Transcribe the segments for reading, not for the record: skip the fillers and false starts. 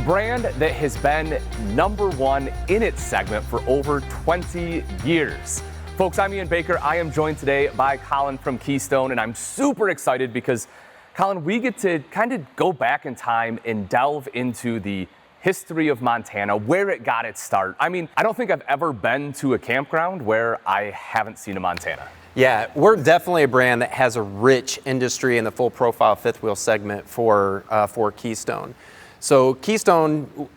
brand that has been number one in its segment for over 20 years. Folks, I'm Ian Baker. I am joined today by Colin from Keystone, and I'm super excited because, Colin, we get to kind of go back in time and delve into the history of Montana, where it got its start. I mean, I don't think I've ever been to a campground where I haven't seen a Montana. Yeah, we're definitely a brand that has a rich industry in the full profile fifth wheel segment for Keystone. So Keystone,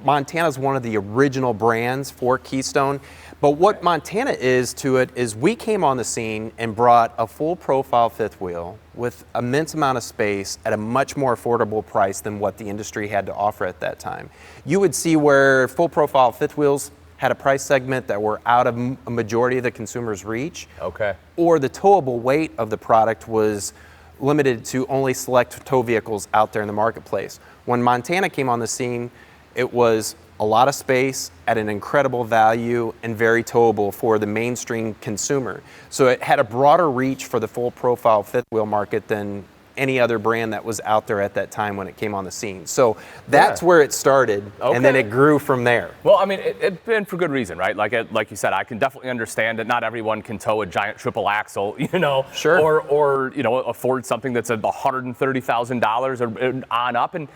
Montana is one of the original brands for Keystone. But what Montana is to it is we came on the scene and brought a full profile fifth wheel with immense amount of space at a much more affordable price than what the industry had to offer at that time. You would see where full profile fifth wheels had a price segment that were out of a majority of the consumer's reach. Okay. Or the towable weight of the product was limited to only select tow vehicles out there in the marketplace. When Montana came on the scene, it was a lot of space at an incredible value and very towable for the mainstream consumer. So it had a broader reach for the full profile fifth wheel market than any other brand that was out there at that time when it came on the scene. So that's where it started, and then it grew from there. Well, I mean, it's been for good reason, right? Like you said, I can definitely understand that not everyone can tow a giant triple axle, Sure. or afford something that's $130,000 or on up. And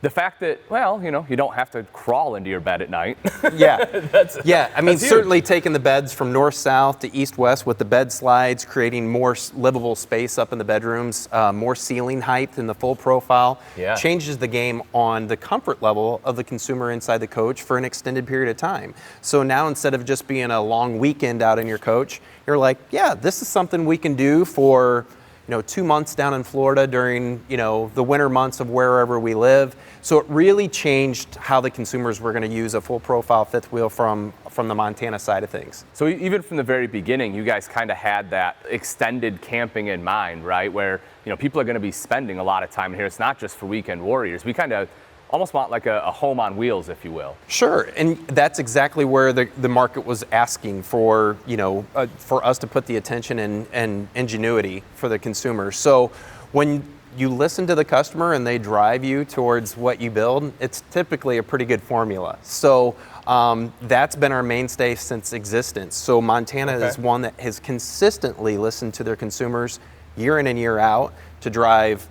the fact that, you don't have to crawl into your bed at night. Yeah. I mean, certainly taking the beds from north-south to east-west with the bed slides, creating more livable space up in the bedrooms, more ceiling height in the full profile, changes the game on the comfort level of the consumer inside the coach for an extended period of time. So now instead of just being a long weekend out in your coach, you're like, yeah, this is something we can do for 2 months down in Florida during, the winter months of wherever we live. So it really changed how the consumers were going to use a full profile fifth wheel from the Montana side of things. So even from the very beginning, you guys kind of had that extended camping in mind, right? Where, people are going to be spending a lot of time here. It's not just for weekend warriors. We kind of almost want like a home on wheels, if you will. Sure, and that's exactly where the market was asking for, for us to put the attention and ingenuity for the consumer. So when you listen to the customer and they drive you towards what you build, it's typically a pretty good formula. So that's been our mainstay since existence. So Montana is one that has consistently listened to their consumers year in and year out to drive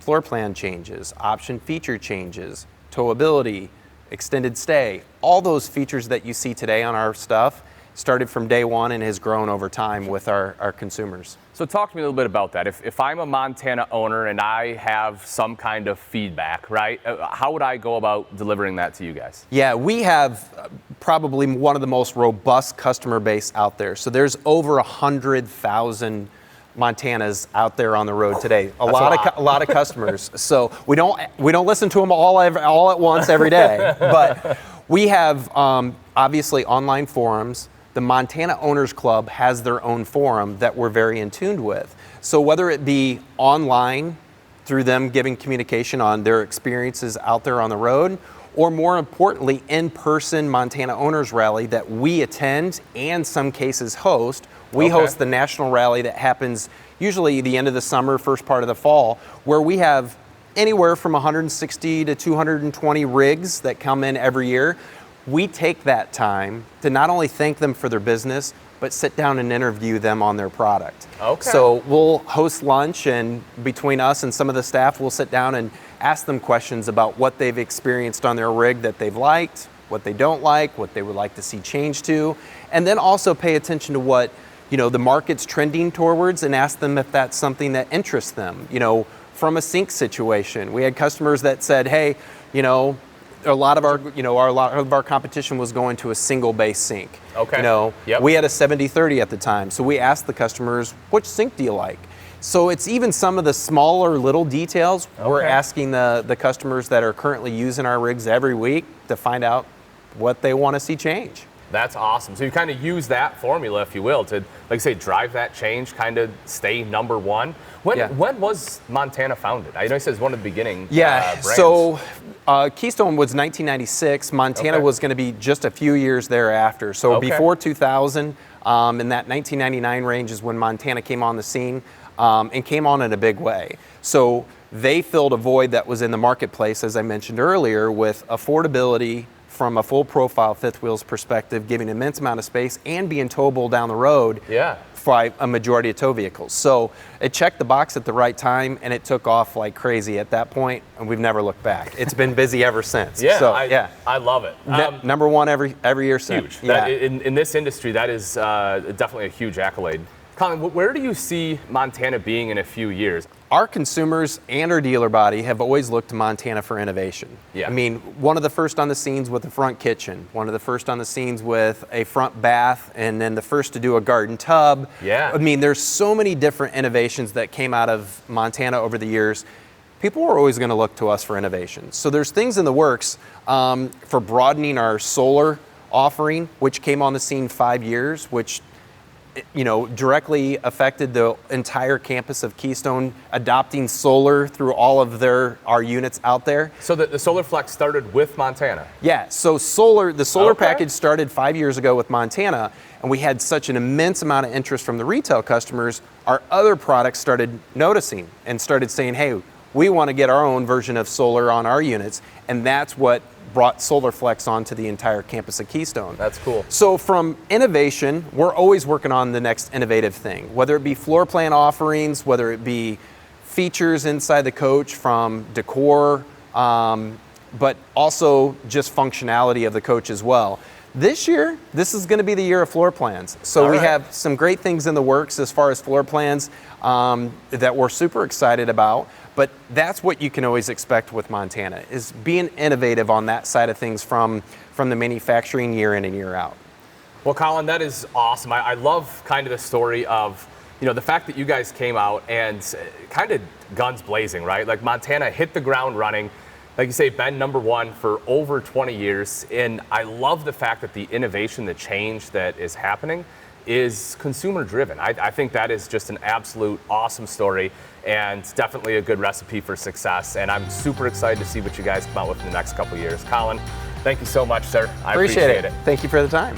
floor plan changes, option feature changes, towability, extended stay. All those features that you see today on our stuff started from day one and has grown over time with our consumers. So talk to me a little bit about that. If I'm a Montana owner and I have some kind of feedback, right, how would I go about delivering that to you guys? Yeah, we have probably one of the most robust customer base out there. So there's over 100,000 Montanas out there on the road today. A lot of customers. So we don't listen to them all at once every day. But we have obviously online forums. The Montana Owners Club has their own forum that we're very in tune with. So whether it be online through them giving communication on their experiences out there on the road, or more importantly, in-person Montana Owners Rally that we attend and some cases host. We host the national rally that happens usually the end of the summer, first part of the fall, where we have anywhere from 160 to 220 rigs that come in every year. We take that time to not only thank them for their business, but sit down and interview them on their product. So we'll host lunch, and between us and some of the staff, we'll sit down and ask them questions about what they've experienced on their rig that they've liked, what they don't like, what they would like to see change to, and then also pay attention to what the market's trending towards and ask them if that's something that interests them. From a sink situation, we had customers that said, hey, a lot of our competition was going to a single base sink. We had a 70-30 at the time. So we asked the customers, which sink do you like? So it's even some of the smaller little details. We're asking the customers that are currently using our rigs every week to find out what they want to see change. That's awesome. So you kind of use that formula, if you will, to, like I say, drive that change, kind of stay number one. When was Montana founded? I know it says one of the beginning brands. So Keystone was 1996. Montana was going to be just a few years thereafter. So before 2000, in that 1999 range is when Montana came on the scene. and came on in a big way. So they filled a void that was in the marketplace, as I mentioned earlier, with affordability from a full profile fifth wheels perspective, giving an immense amount of space and being towable down the road for a majority of tow vehicles. So it checked the box at the right time, and it took off like crazy at that point, and we've never looked back. It's been busy ever since. I love it. Number one every year since. Huge. In this industry, that is definitely a huge accolade. Colin, where do you see Montana being in a few years? Our consumers and our dealer body have always looked to Montana for innovation. I mean, one of the first on the scenes with a front kitchen, one of the first on the scenes with a front bath, and then the first to do a garden tub. I mean, there's so many different innovations that came out of Montana over the years. People are always going to look to us for innovation. So there's things in the works for broadening our solar offering, which came on the scene 5 years, which directly affected the entire campus of Keystone, adopting solar through all of our units out there. So the Solar Flex started with Montana? Yeah, so the solar package started 5 years ago with Montana, and we had such an immense amount of interest from the retail customers, our other products started noticing and started saying, hey, we want to get our own version of solar on our units, and that's what brought Solar Flex onto the entire campus of Keystone. That's cool. So from innovation, we're always working on the next innovative thing, whether it be floor plan offerings, whether it be features inside the coach from decor, but also just functionality of the coach as well. This year, this is going to be the year of floor plans. So we have some great things in the works as far as floor plans that we're super excited about. But that's what you can always expect with Montana, is being innovative on that side of things from the manufacturing year in and year out. Well, Colin, that is awesome. I love kind of the story of, the fact that you guys came out and kind of guns blazing, right? Like Montana hit the ground running. Like you say, been number one for over 20 years. And I love the fact that the innovation, the change that is happening is consumer driven. I think that is just an absolute awesome story and definitely a good recipe for success. And I'm super excited to see what you guys come out with in the next couple of years. Colin, thank you so much, sir. I appreciate it. Thank you for the time.